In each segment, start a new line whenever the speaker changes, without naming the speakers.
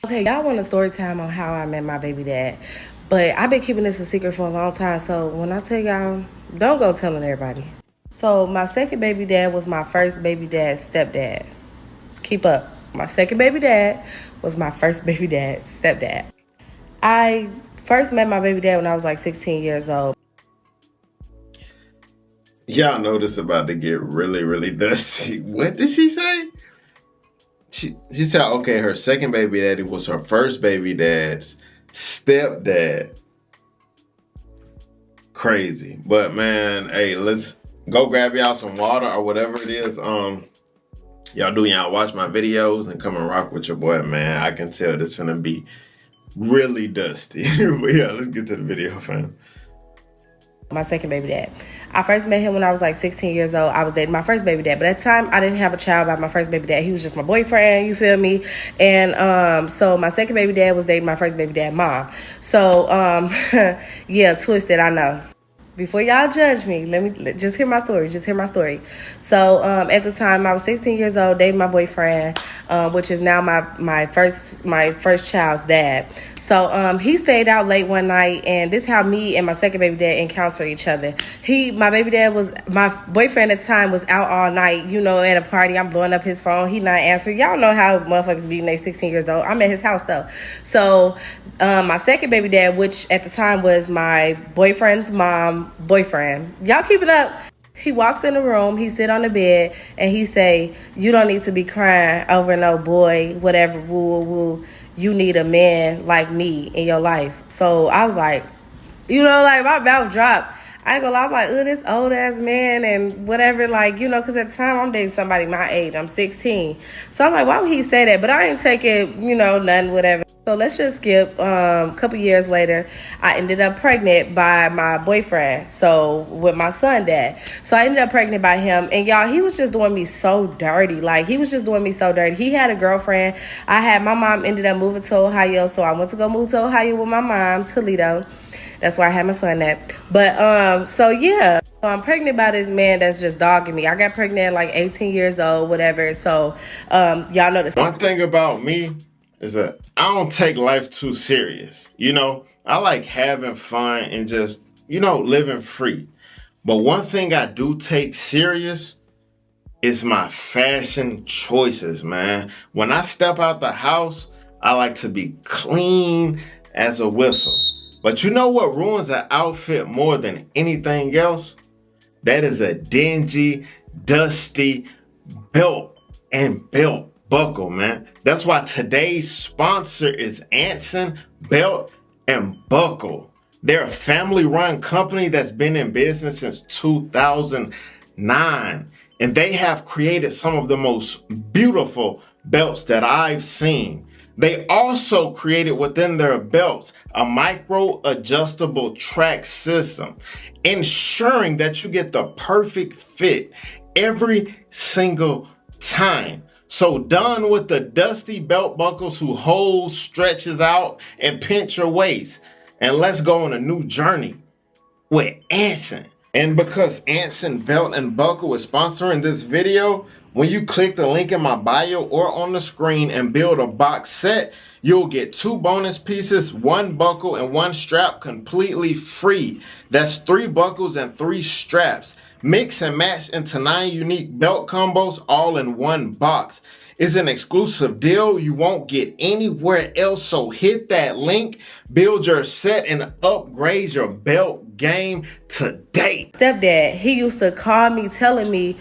Okay, y'all want a story time on how I met my baby dad. But I've been keeping this a secret for a long time. So when I tell y'all, don't go telling everybody. So my second baby dad was my first baby dad's stepdad. Keep up. My second baby dad was my first baby dad's stepdad. I first met my baby dad when I was like 16 years old.
Y'all know this about to get really, really dusty. What did she say? She said, okay, her second baby daddy was her first baby dad's stepdad. Crazy. But man, hey, let's go grab y'all some water or whatever it is. Y'all do y'all watch my videos and come and rock with your boy, man. I can tell this finna be really dusty. But yeah, let's get to the video, fam.
My second baby dad. I first met him when I was like 16 years old. I was dating my first baby dad. But at the time, I didn't have a child by my first baby dad. He was just my boyfriend, you feel me? And so my second baby dad was dating my first baby dad mom. So, yeah, twisted, I know. Before y'all judge me, just hear my story. Just hear my story. So at the time, I was 16 years old, dating my boyfriend, which is now my first child's dad. So he stayed out late one night, and this is how me and my second baby dad encountered each other. My boyfriend at the time was out all night, at a party. I'm blowing up his phone. He not answering. Y'all know how motherfuckers be when they 16 years old. I'm at his house though. So my second baby dad, which at the time was my boyfriend's mom boyfriend. Y'all keep it up. He walks in the room, he sit on the bed, and he say, "You don't need to be crying over no boy, whatever, woo, woo. You need a man like me in your life." So I was like, like my mouth dropped. I ain't gonna lie, I'm like, this old ass man and whatever, because at the time I'm dating somebody my age. I'm 16. So I'm like, why would he say that? But I ain't take it, nothing, whatever. So let's just skip. A couple years later, I ended up pregnant by my boyfriend. So with my son dad. So I ended up pregnant by him. And y'all, he was just doing me so dirty. Like, he was just doing me so dirty. He had a girlfriend. My mom ended up moving to Ohio. So I went to go move to Ohio with my mom, Toledo. That's where I had my son at. But so yeah. So I'm pregnant by this man that's just dogging me. I got pregnant at like 18 years old, whatever. So y'all know this.
One thing about me is that I don't take life too serious. I like having fun and just, living free. But one thing I do take serious is my fashion choices, man. When I step out the house, I like to be clean as a whistle. But you know what ruins an outfit more than anything else? That is a dingy, dusty belt and belt buckle, man. That's why today's sponsor is Anson Belt and Buckle. They're a family-run company that's been in business since 2009, and they have created some of the most beautiful belts that I've seen. They also created within their belts a micro adjustable track system, ensuring that you get the perfect fit every single time. So done with the dusty belt buckles who hold, stretches out, and pinch your waist. And let's go on a new journey with Anson. And because Anson Belt and Buckle is sponsoring this video, when you click the link in my bio or on the screen and build a box set, you'll get 2 bonus pieces, 1 buckle and 1 strap completely free. That's 3 buckles and 3 straps. Mix and match into 9 unique belt combos all in 1 box. It's an exclusive deal you won't get anywhere else, so hit that link, build your set, and upgrade your belt game today.
Stepdad, he used to call me telling me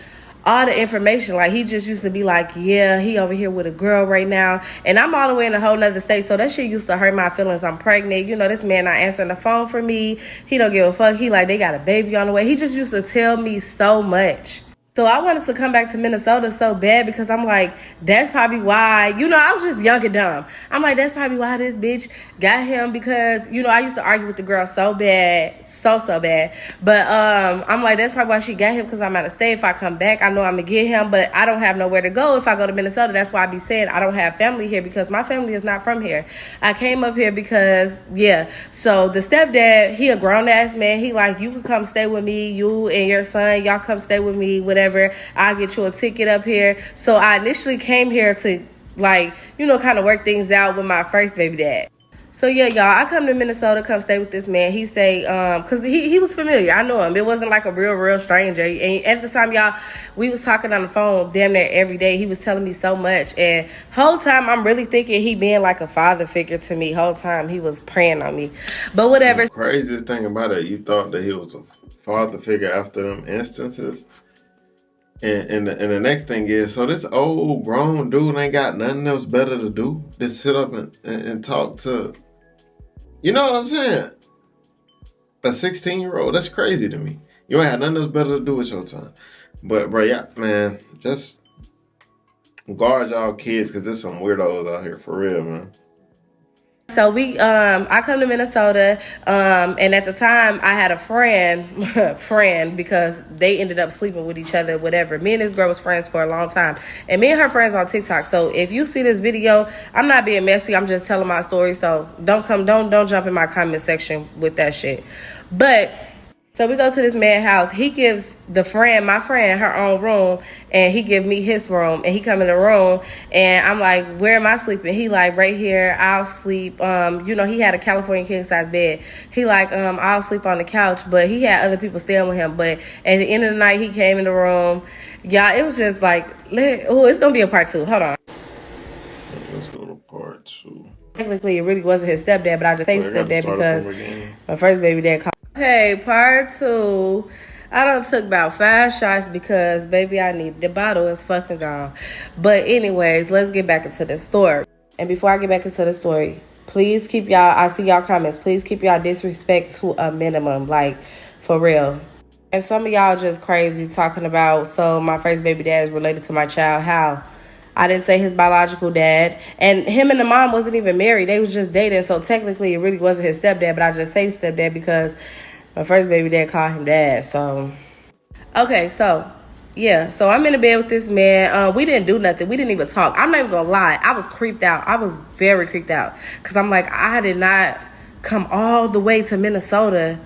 all the information. Like, he just used to be like, yeah, he over here with a girl right now, and I'm all the way in a whole nother state. So that shit used to hurt my feelings. I'm pregnant, this man not answering the phone for me. He don't give a fuck. He like, they got a baby on the way. He just used to tell me so much. So I wanted to come back to Minnesota so bad because I'm like, that's probably why, I was just young and dumb. I'm like, that's probably why this bitch got him because, I used to argue with the girl so bad, so bad. But I'm like, that's probably why she got him because I'm out of state. If I come back, I know I'm going to get him, but I don't have nowhere to go if I go to Minnesota. That's why I be saying I don't have family here because my family is not from here. I came up here because, yeah. So the stepdad, he a grown-ass man. He like, you can come stay with me, you and your son, y'all come stay with me, whatever. I'll get you a ticket up here. So I initially came here to like, you know, kind of work things out with my first baby dad. So yeah, y'all, I come to Minnesota, come stay with this man. He stayed, cause he was familiar. I know him. It wasn't like a real stranger. And at the time, y'all, we was talking on the phone damn near every day. He was telling me so much, and whole time I'm really thinking he being like a father figure to me. Whole time he was praying on me, but whatever.
The craziest thing about it, you thought that he was a father figure after them instances. And the next thing is, so this old grown dude ain't got nothing else better to do than sit up and talk to, you know what I'm saying? A 16-year-old. That's crazy to me. You ain't had nothing else better to do with your time. But bro, yeah, man, just guard y'all kids, because there's some weirdos out here for real, man.
So I come to Minnesota, and at the time I had a friend, because they ended up sleeping with each other, whatever. Me and this girl was friends for a long time, and me and her friends on TikTok. So if you see this video, I'm not being messy. I'm just telling my story. So don't jump in my comment section with that shit. But so we go to this man's house. He gives my friend, her own room, and he give me his room. And he come in the room, and I'm like, where am I sleeping? He like, right here, I'll sleep. You know, he had a California king size bed. He like, I'll sleep on the couch, but he had other people staying with him. But at the end of the night, he came in the room. Y'all, it was just like, it's gonna be a part 2. Hold on.
Let's go to part 2.
Technically, it really wasn't his stepdad, but I just say stepdad because my first baby dad called. Okay, part 2. I done took about 5 shots because, baby, I need the bottle is fucking gone. But anyways, let's get back into the story. And before I get back into the story, please keep y'all, I see y'all comments, please keep y'all disrespect to a minimum, like, for real. And some of y'all just crazy talking about, so my first baby dad is related to my child. How? I didn't say his biological dad. And him and the mom wasn't even married. They was just dating. So technically, it really wasn't his stepdad. But I just say stepdad because my first baby dad called him dad. So, okay, so, yeah. So I'm in the bed with this man. We didn't do nothing. We didn't even talk. I'm not even going to lie. I was creeped out. I was very creeped out. Because I'm like, I did not come all the way to Minnesota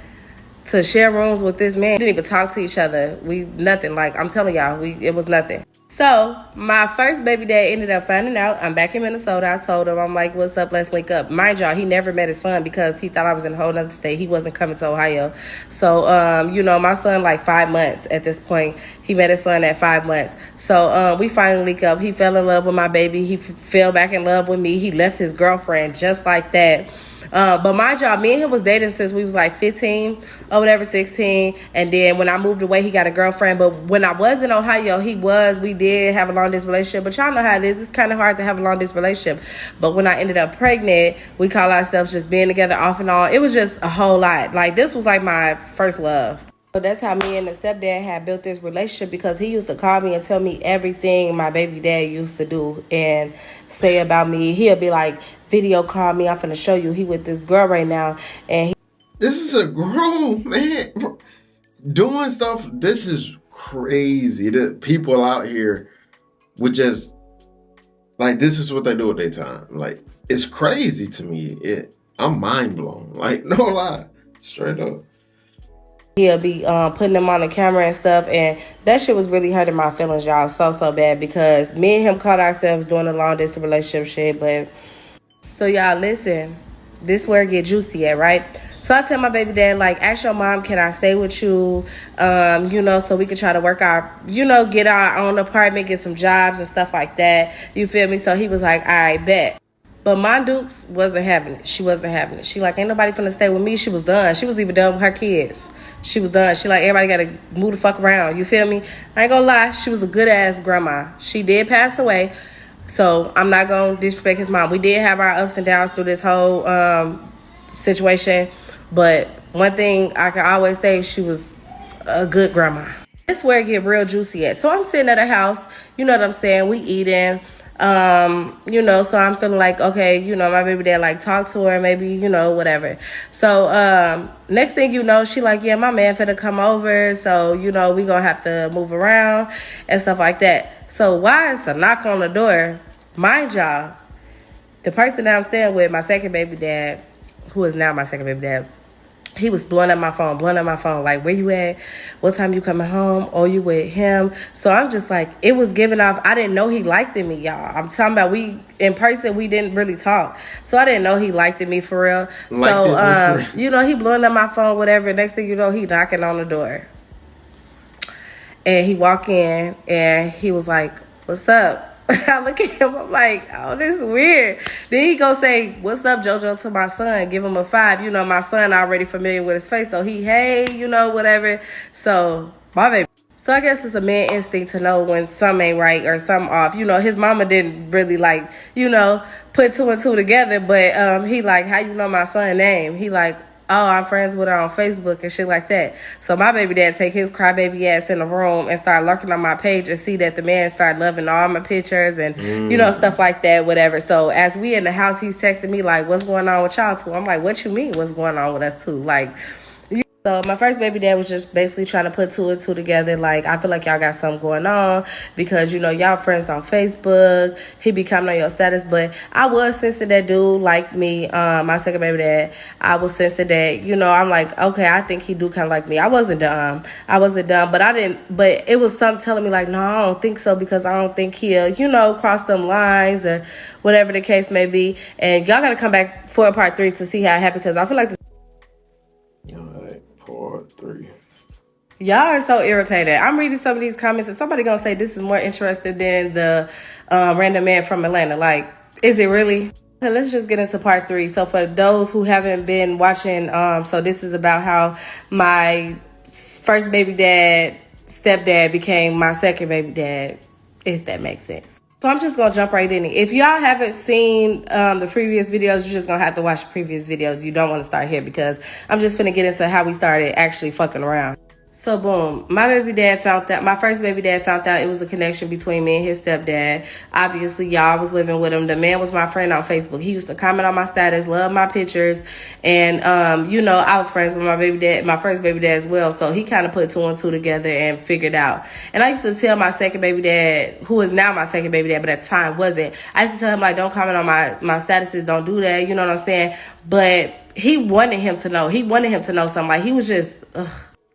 to share rooms with this man. We didn't even talk to each other. Nothing. Like, I'm telling y'all, it was nothing. So my first baby dad ended up finding out. I'm back in Minnesota. I told him, I'm like, what's up? Let's link up. Mind y'all, he never met his son because he thought I was in a whole other state. He wasn't coming to Ohio. So, you know, my son like 5 months at this point. He met his son at 5 months. So we finally link up. He fell in love with my baby. He fell back in love with me. He left his girlfriend just like that. But my job, me and him was dating since we was like 15 or whatever, 16. And then when I moved away, he got a girlfriend. But when I was in Ohio, we did have a long distance relationship. But y'all know how it is. It's kind of hard to have a long distance relationship. But when I ended up pregnant, we call ourselves just being together off and on. It was just a whole lot. Like, this was like my first love. So that's how me and the stepdad had built this relationship, because he used to call me and tell me everything my baby dad used to do and say about me. He'll be like, video call me, I'm finna show you he with this girl right now. And
this is a grown man doing stuff. This is crazy that people out here would just, like, this is what they do with their time. Like, it's crazy to me. I'm mind blown. Like, no lie. Straight up.
He'll be putting them on the camera and stuff, and that shit was really hurting my feelings, y'all, so bad, because me and him caught ourselves doing a long distance relationship shit. But so y'all listen, this where it get juicy at, right? So I tell my baby dad, like, ask your mom, can I stay with you? You know, so we can try to work our, you know, get our own apartment, get some jobs and stuff like that. You feel me? So he was like, all right, bet. But my Dukes wasn't having it. She wasn't having it. She like, ain't nobody finna stay with me. She was done. She was even done with her kids. She was done. She like, everybody gotta move the fuck around. You feel me? I ain't gonna lie. She was a good ass grandma. She did pass away. So I'm not gonna disrespect his mom. We did have our ups and downs through this whole situation. But one thing I can always say, she was a good grandma. This is where it get real juicy at. So I'm sitting at a house. You know what I'm saying? We eating. You know, so I'm feeling like, okay, you know, my baby dad like talk to her, maybe, you know, whatever. So next thing you know, she like, yeah, my man finna come over, so, you know, we gonna have to move around and stuff like that. So why is a knock on the door? Mind y'all, the person that I'm staying with, my second baby dad, who is now my second baby dad, he was blowing up my phone, like, where you at? What time you coming home? Oh, you with him? So I'm just like, it was giving off. I didn't know he liked me, y'all. I'm talking about, we in person, we didn't really talk. So I didn't know he liked me for real. You know, he blowing up my phone, whatever. Next thing you know, he knocking on the door. And he walk in and he was like, what's up? I look at him, I'm like, oh, this is weird. Then he go say, what's up, JoJo, to my son, give him a 5. You know, my son already familiar with his face, so he, hey, you know, whatever. So, my baby. So I guess it's a man instinct to know when something ain't right or something off. You know, his mama didn't really like, you know, put 2 and 2 together, but he like, how you know my son's name? He like, oh, I'm friends with her on Facebook and shit like that. So my baby dad take his crybaby ass in the room and start lurking on my page and see that the man started loving all my pictures and, you know, stuff like that, whatever. So as we in the house, he's texting me like, what's going on with y'all two? I'm like, what you mean what's going on with us two? Like, so my first baby dad was just basically trying to put 2 and 2 together. Like, I feel like y'all got something going on because, you know, y'all friends on Facebook. He be commenting on your status. But I was sensing that dude liked me, my second baby dad. I was sensing that, you know, I'm like, okay, I think he do kind of like me. I wasn't dumb, but it was something telling me like, no, I don't think so because I don't think he'll, you know, cross them lines or whatever the case may be. And y'all got to come back for a part 3 to see how it happened because I feel like this.
Part 3.
Y'all are so irritated. I'm reading some of these comments and somebody gonna say this is more interesting than the random man from Atlanta. Like, is it really? Okay, let's just get into part 3. So for those who haven't been watching, so this is about how my first baby dad, stepdad became my second baby dad, if that makes sense. So I'm just gonna jump right in. If y'all haven't seen the previous videos, you're just gonna have to watch the previous videos. You don't want to start here because I'm just gonna get into how we started actually fucking around. So boom, my first baby dad found out it was a connection between me and his stepdad. Obviously, y'all was living with him. The man was my friend on Facebook. He used to comment on my status, love my pictures. And, you know, I was friends with my first baby dad as well. So he kind of put 2 and 2 together and figured out. And I used to tell my second baby dad, who is now my second baby dad, but at the time wasn't. I used to tell him, like, don't comment on my statuses. Don't do that. You know what I'm saying? But he wanted him to know. He wanted him to know something. Like, he was just, ugh.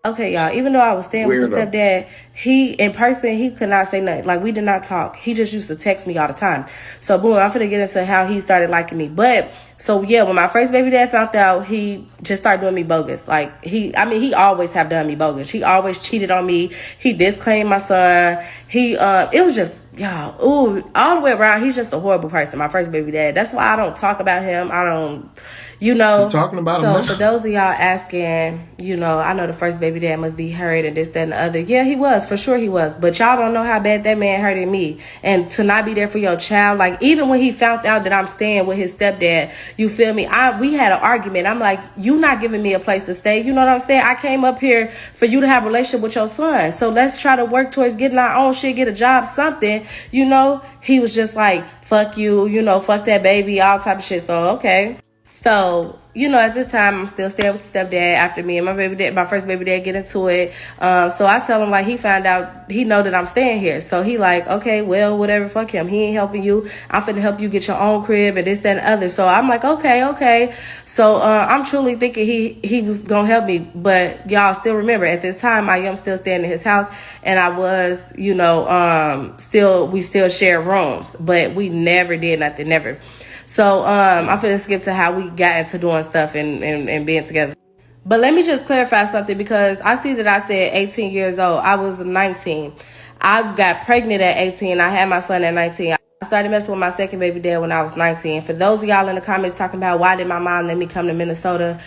Okay, y'all, even though I was staying with the stepdad, he, in person, he could not say nothing. Like, we did not talk. He just used to text me all the time. So, boom, I'm finna get into how he started liking me. But, so, yeah, when my first baby dad found out, he just started doing me bogus. Like, he always have done me bogus. He always cheated on me. He disclaimed my son. It was just, y'all, ooh, all the way around, he's just a horrible person, my first baby dad. That's why I don't talk about him. I don't, you know.
You're talking about him now.
So for those of y'all asking, you know, I know the first baby dad must be hurt and this, that, and the other. Yeah, he was. For sure he was. But y'all don't know how bad that man hurted me. And to not be there for your child, like, even when he found out that I'm staying with his stepdad, you feel me? We had an argument. I'm like, you not giving me a place to stay. You know what I'm saying? I came up here for you to have a relationship with your son. So let's try to work towards getting our own shit, get a job, something. You know, he was just like, fuck you, you know, fuck that baby, all type of shit. So, okay. So, you know, at this time, I'm still staying with the stepdad after me and my first baby dad get into it. So I tell him, like, he found out, he know that I'm staying here. So he like, okay, well, whatever, fuck him. He ain't helping you. I'm finna help you get your own crib and this, that, and other. So I'm like, okay. So I'm truly thinking he was gonna help me. But y'all still remember, at this time, I am still staying in his house. And I was, you know, we still share rooms. But we never did nothing, never. So I'm finna skip to how we got into doing stuff and being together. But let me just clarify something because I see that I said 18 years old. I was 19. I got pregnant at 18. I had my son at 19. I started messing with my second baby dad when I was 19. For those of y'all in the comments talking about why did my mom let me come to Minnesota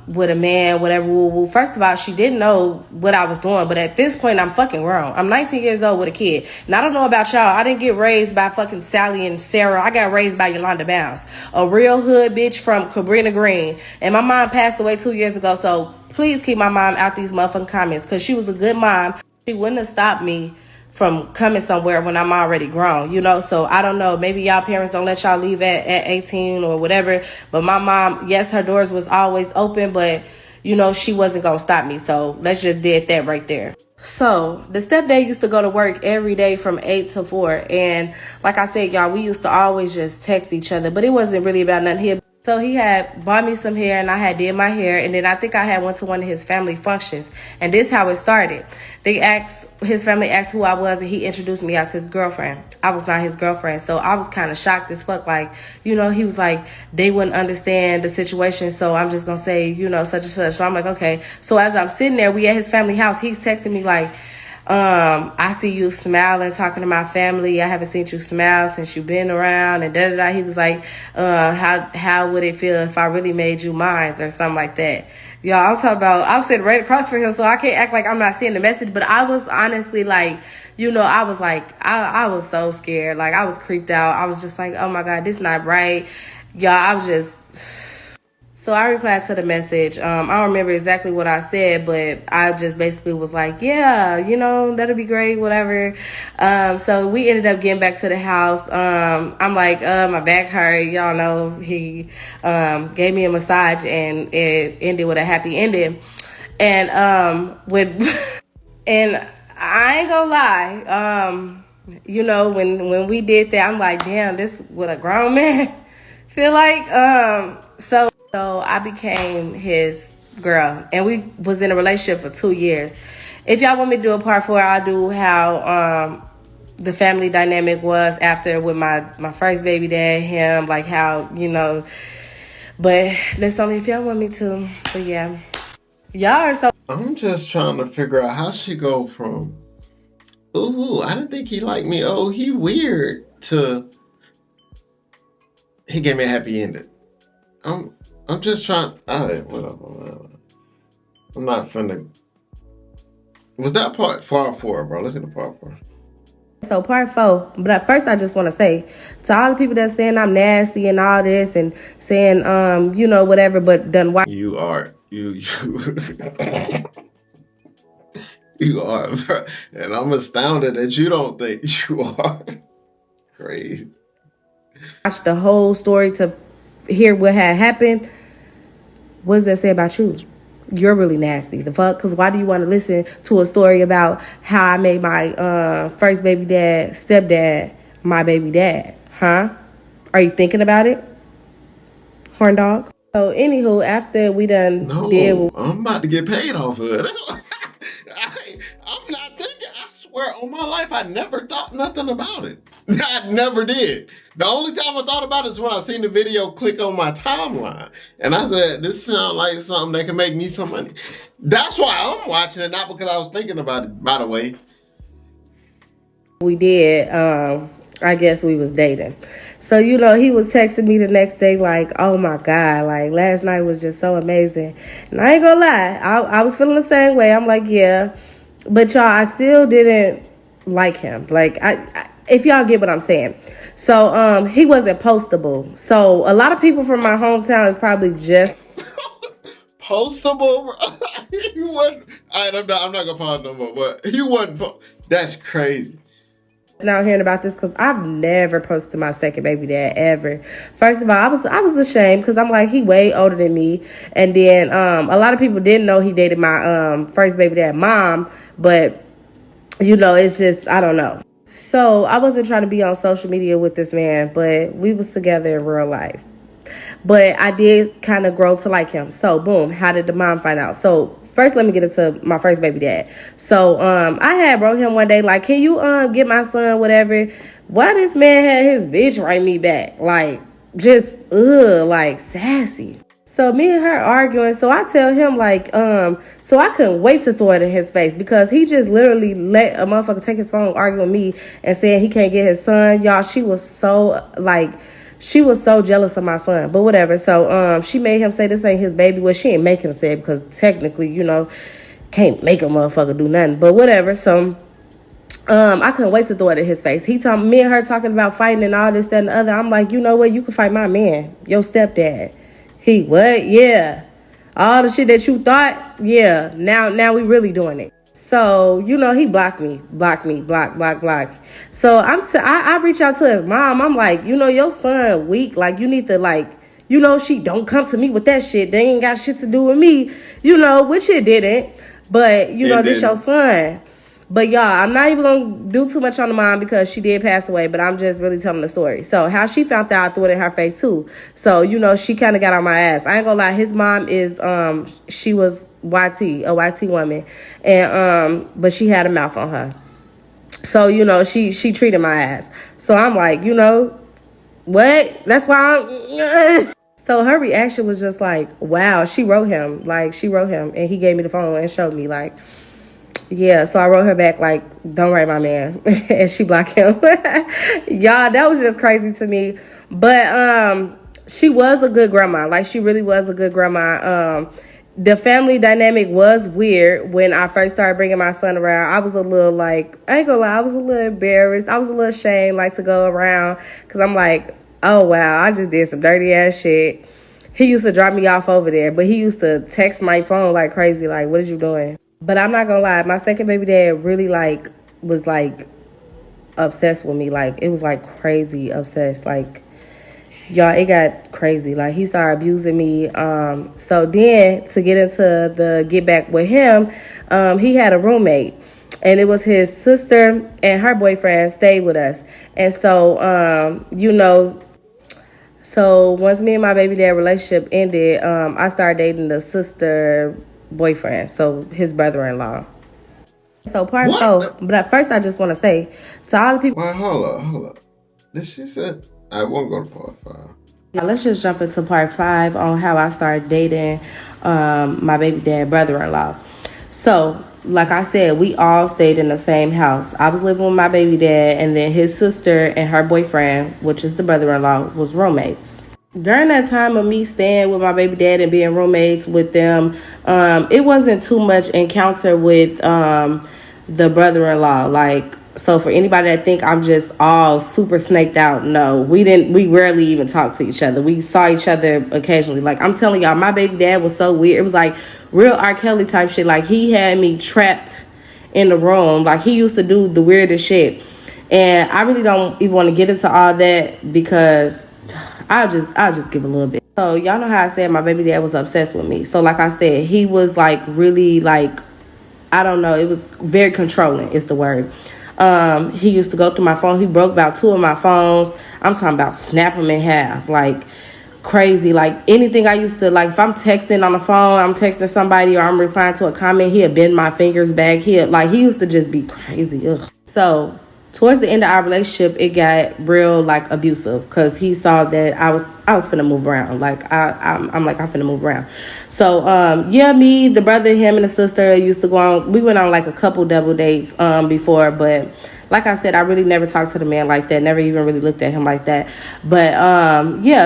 with a man, whatever, woo. First of all, she didn't know what I was doing. But at this point, I'm fucking grown. I'm 19 years old with a kid. And I don't know about y'all. I didn't get raised by fucking Sally and Sarah. I got raised by Yolanda Bounds, a real hood bitch from Cabrini Green. And my mom passed away 2 years ago. So please keep my mom out these motherfucking comments because she was a good mom. She wouldn't have stopped me from coming somewhere when I'm already grown, you know? So I don't know, maybe y'all parents don't let y'all leave at 18 or whatever, but my mom, yes, her doors was always open, but you know, she wasn't gonna stop me. So let's just did that right there. So the stepdad used to go to work every day from 8 to 4. And like I said, y'all, we used to always just text each other, but it wasn't really about nothing. He'd So he had bought me some hair and I had did my hair, and then I think I had went to one of his family functions, and this how it started. His family asked who I was, and he introduced me as his girlfriend. I was not his girlfriend, so I was kind of shocked as fuck. Like, he was like, they wouldn't understand the situation, so I'm just gonna say, such and such. So I'm like, okay. So as I'm sitting there, we at his family house, he's texting me like, I see you smiling, talking to my family. I haven't seen you smile since you've been around, and da da da. He was like, how would it feel if I really made you mine, or something like that. Y'all, I'm sitting right across from him, so I can't act like I'm not seeing the message, but I was honestly like, I was like, I was so scared. Like, I was creeped out. I was just like, oh my God, this not right. Y'all, I was just... So I replied to the message. I don't remember exactly what I said, but I just basically was like, yeah, that'll be great, whatever. So we ended up getting back to the house. I'm like, my back hurt. Y'all know he gave me a massage, and it ended with a happy ending. And and I ain't gonna lie. When we did that, I'm like, damn, this what a grown man feel like. So I became his girl, and we was in a relationship for 2 years. If y'all want me to do a part 4, I'll do how the family dynamic was after with my first baby dad, him, like how, but that's only if y'all want me to. But yeah, y'all are so...
I'm just trying to figure out how she go from, ooh, I didn't think he liked me, oh, he weird, to he gave me a happy ending. I'm just trying. All right, whatever. I'm not finna. Was that part 4, bro? Let's get to part 4.
So part 4, but first I just want to say to all the people that saying I'm nasty and all this and saying whatever, but done why
you are you you are, bro. And I'm astounded that you don't think you are. Crazy.
watch the whole story to hear what had happened. What does that say about you? You're really nasty. The fuck? Because why do you want to listen to a story about how I made my first baby dad, stepdad, my baby dad? Huh? Are you thinking about it? Horn dog? So, anywho, after we done
No, I'm about to get paid off of it. I'm not thinking. I swear on my life, I never thought nothing about it. I never did. The only time I thought about it is when I seen the video click on my timeline. And I said, this sounds like something that can make me some money. That's why I'm watching it, not because I was thinking about it, by the way.
We did. I guess we was dating. So, he was texting me the next day like, oh my God, like last night was just so amazing. And I ain't gonna lie, I was feeling the same way. I'm like, yeah. But y'all, I still didn't like him. Like, if y'all get what I'm saying. So, he wasn't postable. So, a lot of people from my hometown is probably just...
Postable? He wasn't... All right, I'm not gonna pause no more, but he wasn't... That's crazy.
Now hearing about this because I've never posted my second baby dad ever. First of all, I was ashamed because I'm like, he way older than me, and then a lot of people didn't know he dated my first baby dad mom, but it's just, I don't know. So I wasn't trying to be on social media with this man, but we was together in real life. But I did kind of grow to like him. So boom, how did the mom find out? So first, let me get into my first baby dad. So I had wrote him one day like, can you get my son whatever? Why this man had his bitch write me back? Like, just like sassy. So me and her arguing. So I tell him like, so I couldn't wait to throw it in his face because he just literally let a motherfucker take his phone, argue with me, and saying he can't get his son. Y'all, she was so jealous of my son, but whatever. So she made him say this ain't his baby. Well, she didn't make him say it because technically, can't make a motherfucker do nothing. But whatever. So I couldn't wait to throw it in his face. He told me and her talking about fighting and all this, that, and the other. I'm like, you know what? You can fight my man, your stepdad. He what? Yeah. All the shit that you thought, yeah. Now we really doing it. So, he blocked me. So I reach out to his mom. I'm like, your son weak. Like, you need to like, she don't come to me with that shit. They ain't got shit to do with me, which it didn't. But, this your son. But y'all, I'm not even gonna do too much on the mom because she did pass away, but I'm just really telling the story. So how she found out, I threw it in her face too. So, she kind of got on my ass. I ain't gonna lie, his mom is she was a YT woman. And but she had a mouth on her. So, she treated my ass. So I'm like, what? That's why I'm So her reaction was just like, wow, she wrote him. Like, she wrote him and he gave me the phone and showed me, like, yeah. So I wrote her back, like, don't write my man. And she blocked him. Y'all, that was just crazy to me. But she was a good grandma. Like, she really was a good grandma. The family dynamic was weird when I first started bringing my son around. I was a little, like, I ain't gonna lie, I was a little embarrassed. I was a little ashamed, like, to go around because I'm like, oh, wow, I just did some dirty ass shit. He used to drop me off over there, but he used to text my phone like crazy, like, what are you doing? But I'm not gonna lie, my second baby dad really, like, was, like, obsessed with me. Like, it was, like, crazy obsessed. Like, y'all, it got crazy. Like, he started abusing me. So then, to get into the get back with him, he had a roommate. And it was his sister and her boyfriend stayed with us. And so, so once me and my baby dad relationship ended, I started dating the sister boyfriend, so his brother-in-law. So part
What?
four, but at first I just want to say to all the people.
Well, hold up. This she said I won't go to part 5.
Now let's just jump into part 5 on how I started dating my baby dad brother-in-law. So, like I said, we all stayed in the same house. I was living with my baby dad, and then his sister and her boyfriend, which is the brother-in-law, was roommates. During that time of me staying with my baby dad and being roommates with them, it wasn't too much encounter with the brother-in-law. Like, so for anybody that think I'm just all super snaked out, no, we rarely even talk to each other. We saw each other occasionally. Like, I'm telling y'all, my baby dad was so weird. It was like real R. Kelly type shit. Like, he had me trapped in the room. Like, he used to do the weirdest shit. And I really don't even want to get into all that because I'll just give a little bit. So y'all know how I said my baby dad was obsessed with me. So like I said, he was like really like, I don't know, it was very controlling is the word. He used to go through my phone. He broke about 2 of my phones. I'm talking about snap them in half, like crazy. Like anything I used to, like if I'm texting on the phone, I'm texting somebody or I'm replying to a comment, he'd bend my fingers back. He used to just be crazy. Ugh. So towards the end of our relationship, it got real like abusive because he saw that I was finna move around. Like I'm finna move around. So me, the brother, him, and the sister used to go on. We went on like a couple double dates before, but like I said, I really never talked to the man like that. Never even really looked at him like that. But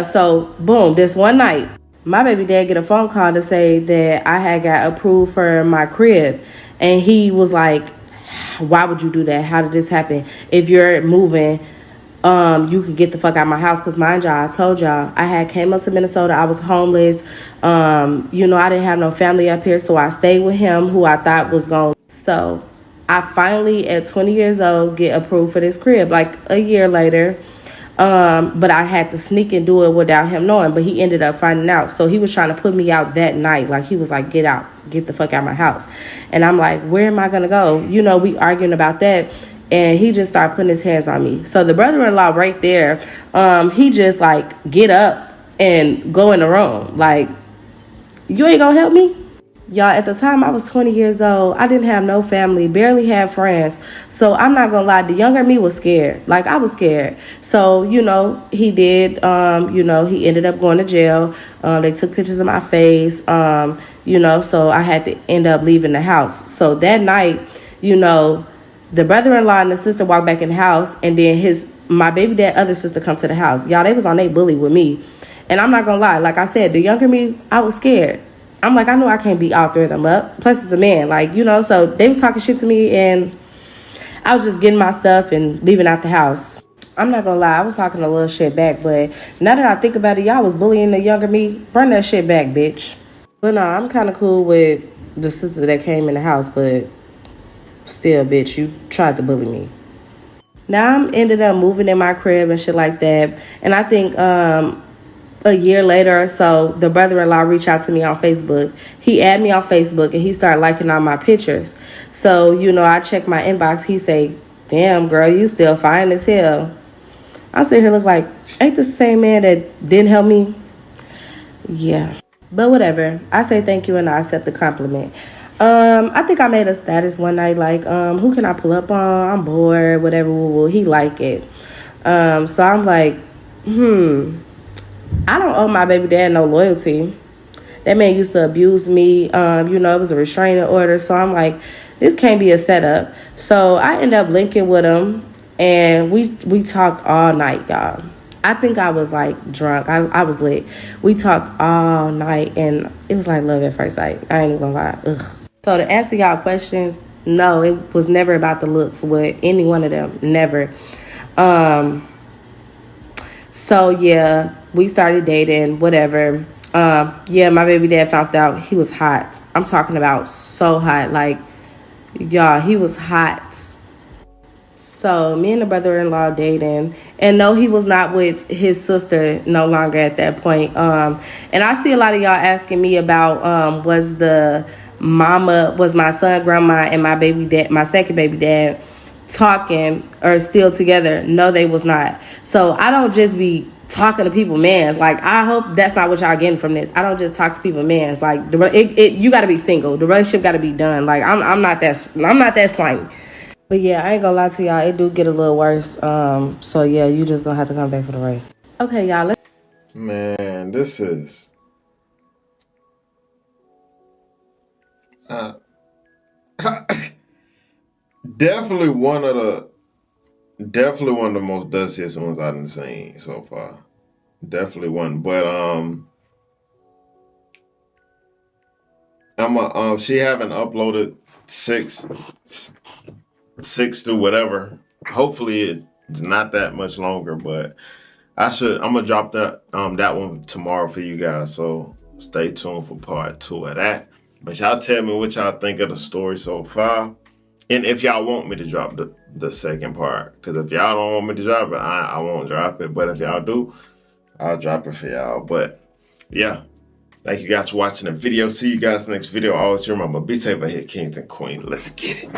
so boom, this one night, my baby dad get a phone call to say that I had got approved for my crib, and he was like, why would you do that? How did this happen? If you're moving, you could get the fuck out of my house. Because mind y'all, I told y'all, I had came up to Minnesota. I was homeless. I didn't have no family up here. So I stayed with him, who I thought was going. So I finally, at 20 years old, get approved for this crib. Like a year later. But I had to sneak and do it without him knowing. But he ended up finding out. So he was trying to put me out that night. Like, he was like, get out. Get the fuck out of my house. And I'm like, where am I going to go? We arguing about that. And he just started putting his hands on me. So the brother-in-law right there, he just like, get up and go in the room. Like, you ain't going to help me? Y'all, at the time I was 20 years old, I didn't have no family, barely had friends. So I'm not going to lie, the younger me was scared. Like, I was scared. So, he did, he ended up going to jail. They took pictures of my face, so I had to end up leaving the house. So that night, the brother-in-law and the sister walked back in the house, and then my baby dad other sister come to the house. Y'all, they was on they bully with me. And I'm not going to lie, like I said, the younger me, I was scared. I'm like, I know I can't beat all 3 of them up. Plus, it's a man. Like, so they was talking shit to me, and I was just getting my stuff and leaving out the house. I'm not going to lie. I was talking a little shit back, but now that I think about it, y'all was bullying the younger me. Bring that shit back, bitch. But no, I'm kind of cool with the sister that came in the house, but still, bitch, you tried to bully me. Now I'm ended up moving in my crib and shit like that. And I think a year later or so, the brother-in-law reached out to me on Facebook. He added me on Facebook and he started liking all my pictures. So, I checked my inbox. He say, damn, girl, you still fine as hell. I'm sitting here look like, ain't this the same man that didn't help me? Yeah. But whatever. I say thank you and I accept the compliment. I think I made a status one night like, who can I pull up on? I'm bored, whatever. He like it. So I'm like, I don't owe my baby dad no loyalty. That man used to abuse me. It was a restraining order. So I'm like, this can't be a setup. So I ended up linking with him, and we talked all night, y'all. I think I was like drunk. I was lit. We talked all night, and it was like love at first sight. I ain't even gonna lie. Ugh. So to answer y'all questions, no, it was never about the looks with any one of them. Never. So yeah, we started dating, whatever. Yeah, my baby dad found out he was hot. I'm talking about so hot. Like, y'all, he was hot. So me and the brother-in-law dating, and no, he was not with his sister no longer at that point. And I see a lot of y'all asking me about was my son, grandma, and my baby dad, my second baby dad, talking or still together. No, they was not. So I don't just be talking to people mans. Like, I hope that's not what y'all getting from this. I don't just talk to people mans. Like, you got to be single. The relationship got to be done. Like, I'm not that slimy. But yeah, I ain't gonna lie to y'all, it do get a little worse. So yeah, you just gonna have to come back for the rest. Okay, y'all.
Man, this is uh, definitely one of the most dustiest ones I've seen so far. Definitely one, but she haven't uploaded six to whatever. Hopefully it's not that much longer, but I'm gonna drop that one tomorrow for you guys. So stay tuned for part 2 of that. But y'all tell me what y'all think of the story so far. And if y'all want me to drop the second part. Because if y'all don't want me to drop it, I won't drop it. But if y'all do, I'll drop it for y'all. But yeah. Thank you guys for watching the video. See you guys next video. Always remember, be safe out here, kings and queens. Let's get it.